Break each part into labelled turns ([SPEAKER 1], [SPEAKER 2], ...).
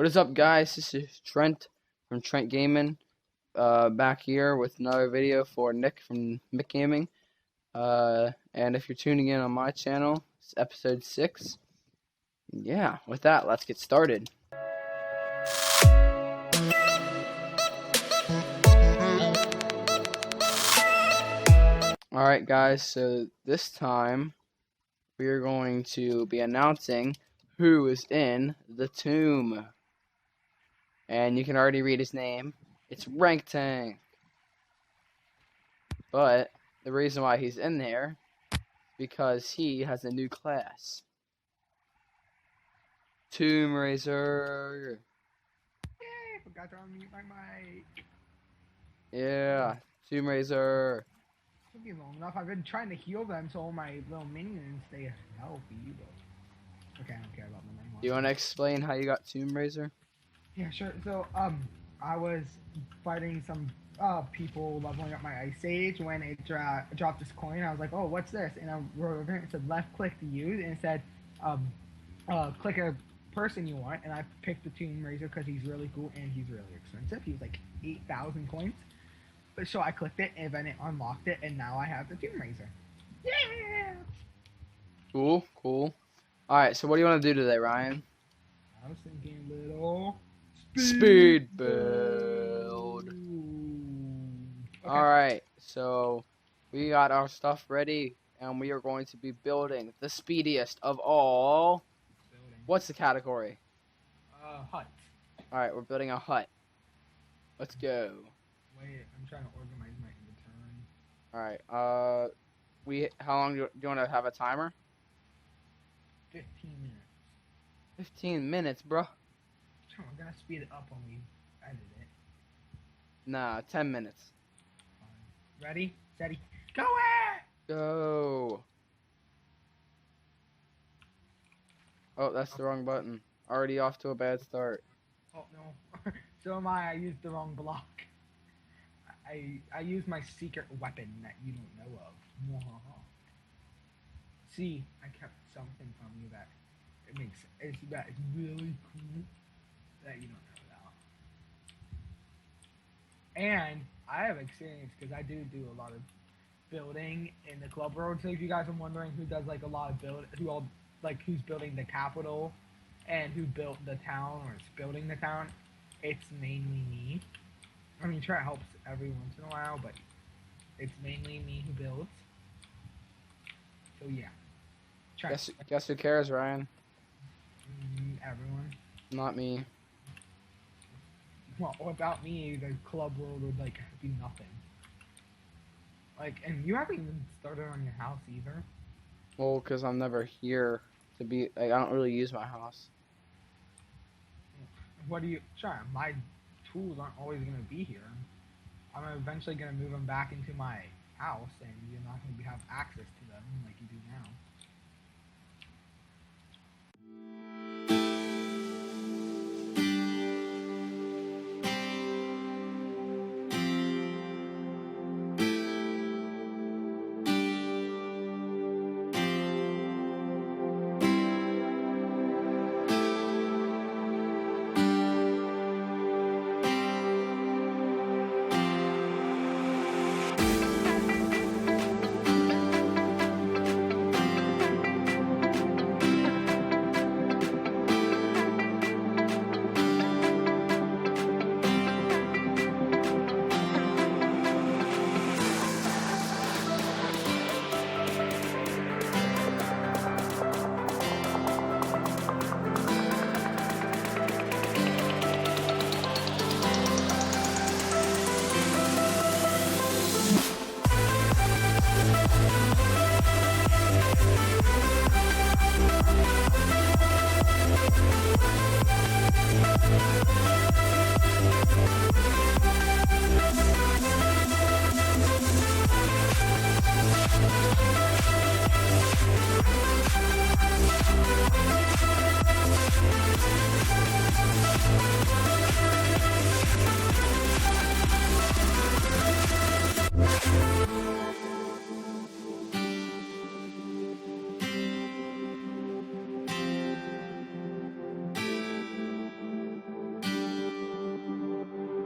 [SPEAKER 1] What is up, guys? This is Trent from Trent Gaming, back here with another video for Nick from Mick Gaming. And if you're tuning in on my channel, it's episode 6. Yeah, with that, let's get started. Alright, guys, so this time we are going to be announcing who is in the tomb. And you can already read his name. It's Rank Tank. But the reason why he's in there is because he has a new class. Tomb Raiser.
[SPEAKER 2] Yay, forgot to unmute my mic.
[SPEAKER 1] Yeah, Tomb Raiser.
[SPEAKER 2] Took me long enough. I've been trying to heal them so all my little minions stay healthy, but okay, I don't care about them anymore.
[SPEAKER 1] Do you want to explain how you got Tomb Raiser?
[SPEAKER 2] Yeah, sure. So, I was fighting some people leveling up my Ice Age when it dropped this coin. I was like, oh, what's this? And I wrote over it. It said left click to use, and it said, click a person you want. And I picked the Tomb Raiser because he's really cool and he's really expensive. He was like 8,000 coins. But so I clicked it, and then it unlocked it, and now I have the Tomb Raiser. Yeah.
[SPEAKER 1] Cool, cool. All right, so what do you want to do today, Ryan?
[SPEAKER 2] I was thinking a little
[SPEAKER 1] Speed build.
[SPEAKER 2] Okay.
[SPEAKER 1] Alright, so we got our stuff ready and we are going to be building the speediest of all. What's the category?
[SPEAKER 2] Hut.
[SPEAKER 1] Alright, we're building a hut. Let's go.
[SPEAKER 2] Wait, I'm trying to organize my inventory.
[SPEAKER 1] Alright, how long do you want to have a timer?
[SPEAKER 2] 15 minutes.
[SPEAKER 1] 15 minutes, bro.
[SPEAKER 2] I'm gonna speed it up when we edit it.
[SPEAKER 1] Nah, 10 minutes.
[SPEAKER 2] Ready? Steady. Go it!
[SPEAKER 1] Go. Oh, that's the wrong button. Already off to a bad start.
[SPEAKER 2] Oh no. So am I. I used the wrong block. I used my secret weapon that you don't know of. See, I kept something from you that it's really cool that you don't know about. And I have experience because I do a lot of building in the club world. So if you guys are wondering who does like a lot of who's building the capital and who built the town or is building the town, it's mainly me. I mean, Trent helps every once in a while, but it's mainly me who builds. So yeah.
[SPEAKER 1] Guess who cares, Ryan?
[SPEAKER 2] Everyone.
[SPEAKER 1] Not me.
[SPEAKER 2] Well, without me, the club world would like be nothing. Like, and you haven't even started on your house either.
[SPEAKER 1] Well, because I'm never here to be. Like, I don't really use my house.
[SPEAKER 2] What do you? Sure, my tools aren't always gonna be here. I'm eventually gonna move them back into my house, and you're not gonna have access to them like you do now.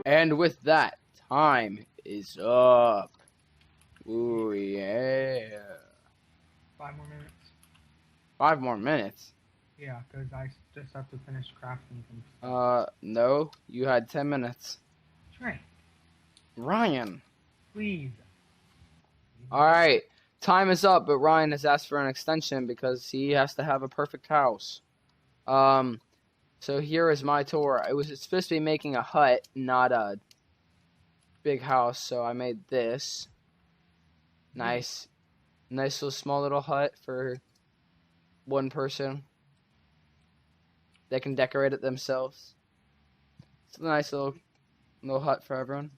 [SPEAKER 1] And with that, time is up. Ooh, yeah.
[SPEAKER 2] 5 more minutes.
[SPEAKER 1] 5 more minutes.
[SPEAKER 2] Yeah, because I just have to finish crafting some stuff.
[SPEAKER 1] No. You had 10 minutes.
[SPEAKER 2] Trent,
[SPEAKER 1] Ryan.
[SPEAKER 2] please.
[SPEAKER 1] Alright. Time is up, but Ryan has asked for an extension because he has to have a perfect house. So here is my tour. It's supposed to be making a hut, not a big house, so I made this. Nice little small little hut for one person. They can decorate it themselves. It's a nice little hut for everyone.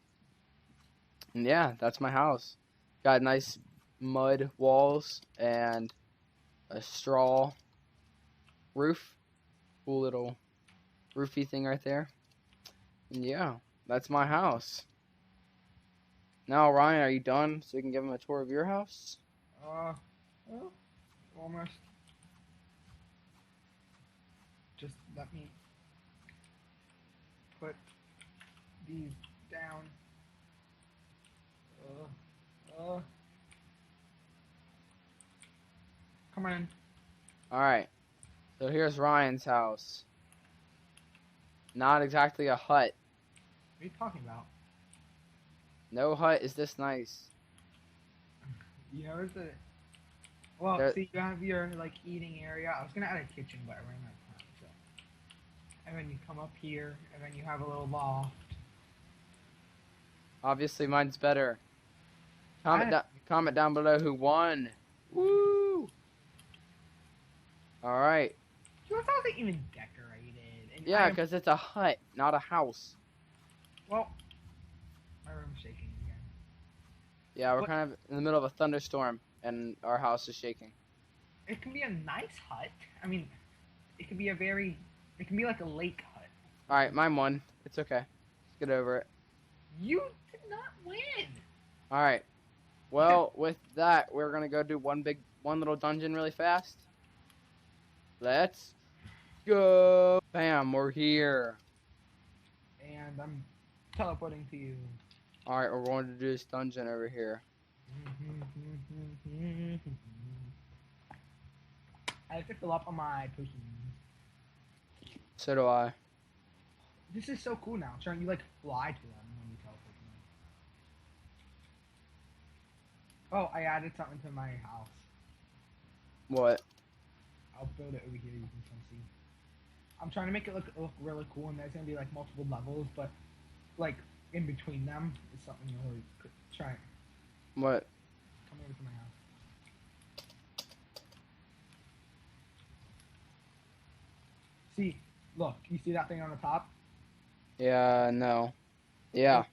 [SPEAKER 1] And yeah, that's my house. Got nice mud walls and a straw roof. Cool little roofy thing right there. And yeah, that's my house. Now, Ryan, are you done so we can give him a tour of your house?
[SPEAKER 2] Well, almost. Just let me put these down. Come on.
[SPEAKER 1] Alright, so here's Ryan's house. Not exactly a hut.
[SPEAKER 2] What are you talking about?
[SPEAKER 1] No hut is this nice.
[SPEAKER 2] You notice it? Well,
[SPEAKER 1] There-
[SPEAKER 2] see, you have your like eating area. I was gonna add a kitchen, but I ran out of time. So, and then you come up here, and then you have a little loft.
[SPEAKER 1] Obviously, mine's better. Comment down below who won. Woo! Alright.
[SPEAKER 2] Yours wasn't even decorated. And
[SPEAKER 1] Yeah, because it's a hut, not a house.
[SPEAKER 2] well, my room's shaking again.
[SPEAKER 1] Yeah, we're
[SPEAKER 2] What?
[SPEAKER 1] kind of in the middle of a thunderstorm, and our house is shaking.
[SPEAKER 2] It can be a nice hut. I mean, it can be it can be like a lake hut.
[SPEAKER 1] Alright, mine won. It's okay. Let's get over it.
[SPEAKER 2] You did not win.
[SPEAKER 1] Alright. Well, with that, we're gonna go do one little dungeon really fast. Let's go. Bam, we're here.
[SPEAKER 2] And I'm teleporting to you.
[SPEAKER 1] Alright, we're going to do this dungeon over here.
[SPEAKER 2] I have to fill up on my potions.
[SPEAKER 1] So do I.
[SPEAKER 2] This is so cool now. Trent, you like fly to them when you teleport to them. Oh, I added something to my house.
[SPEAKER 1] What?
[SPEAKER 2] I'll build it over here. You can come see. I'm trying to make it look really cool, and there's gonna be like multiple levels, but like in between them is something you really could try.
[SPEAKER 1] What?
[SPEAKER 2] Come over to my house. See, look. You see that thing on the top?
[SPEAKER 1] Yeah, no. Yeah.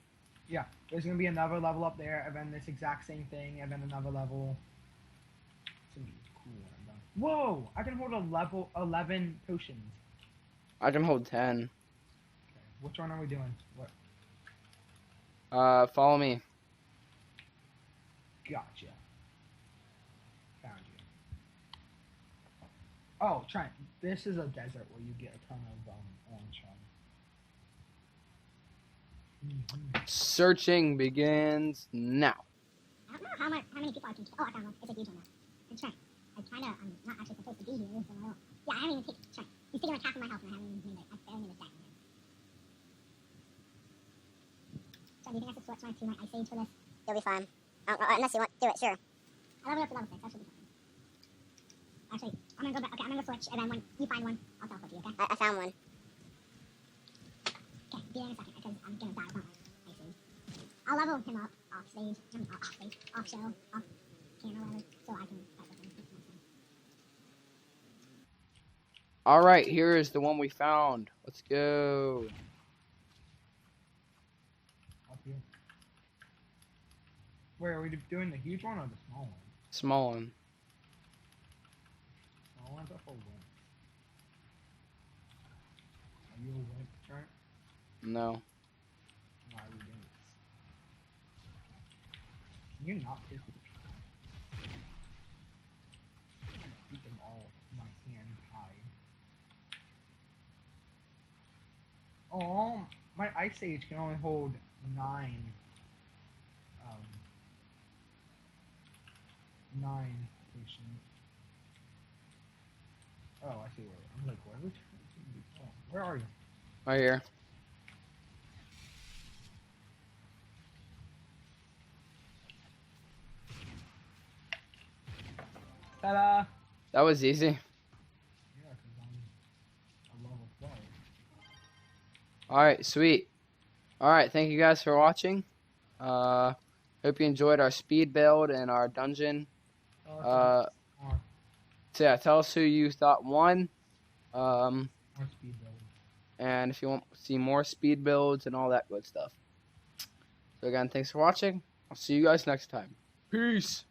[SPEAKER 2] Yeah. There's gonna be another level up there, and then this exact same thing, and then another level. It's gonna be cool when I'm done. Whoa! I can hold a level 11 potions.
[SPEAKER 1] I can hold 10.
[SPEAKER 2] Okay. Which one are we doing? What?
[SPEAKER 1] Follow me.
[SPEAKER 2] Gotcha. Found you. Oh, Trent, this is a desert where you get a ton of orange from.
[SPEAKER 1] Searching begins now.
[SPEAKER 3] I don't know how many people I can. Oh, I found one. It's a huge one though. And Trent, I'm not actually supposed to be here, so I don't. Yeah, I haven't even picked Trent. He's sitting like half of my house, and I haven't even made it. I barely made a stack in there. Trent, do you think I should switch to my ice age for this? You'll be fine. Unless you want to do it, sure. I leveled up to level 6. That should be fine. Actually, I'm gonna go back. Okay, I'm gonna go switch, and then when you find one, I'll teleport to you. Okay? I found one. Okay, be there in a second because I'm gonna die without my ice age. I'll level him up off stage, off show, off camera, whatever, so I can fight with him.
[SPEAKER 1] Alright, here is the one we found. Let's go.
[SPEAKER 2] Up here. Wait, are we doing the huge one or the small one?
[SPEAKER 1] Small one.
[SPEAKER 2] Small one's a full one. Are you a wimp, Trent?
[SPEAKER 1] No.
[SPEAKER 2] Why are we doing this? Can you not pick the beat them all with my hand tied. Oh, My ice age can only hold 9. 9 stations. Oh, I see where. I'm like, where are you?
[SPEAKER 1] Right here.
[SPEAKER 2] Ta-da!
[SPEAKER 1] That was easy.
[SPEAKER 2] Yeah, because I'm a level 12.
[SPEAKER 1] Alright, sweet. Alright, thank you guys for watching. Hope you enjoyed our speed build and our dungeon.
[SPEAKER 2] Oh,
[SPEAKER 1] So yeah, tell us who you thought won.
[SPEAKER 2] more speed build.
[SPEAKER 1] And if you want to see more speed builds and all that good stuff. So again, thanks for watching. I'll see you guys next time. Peace.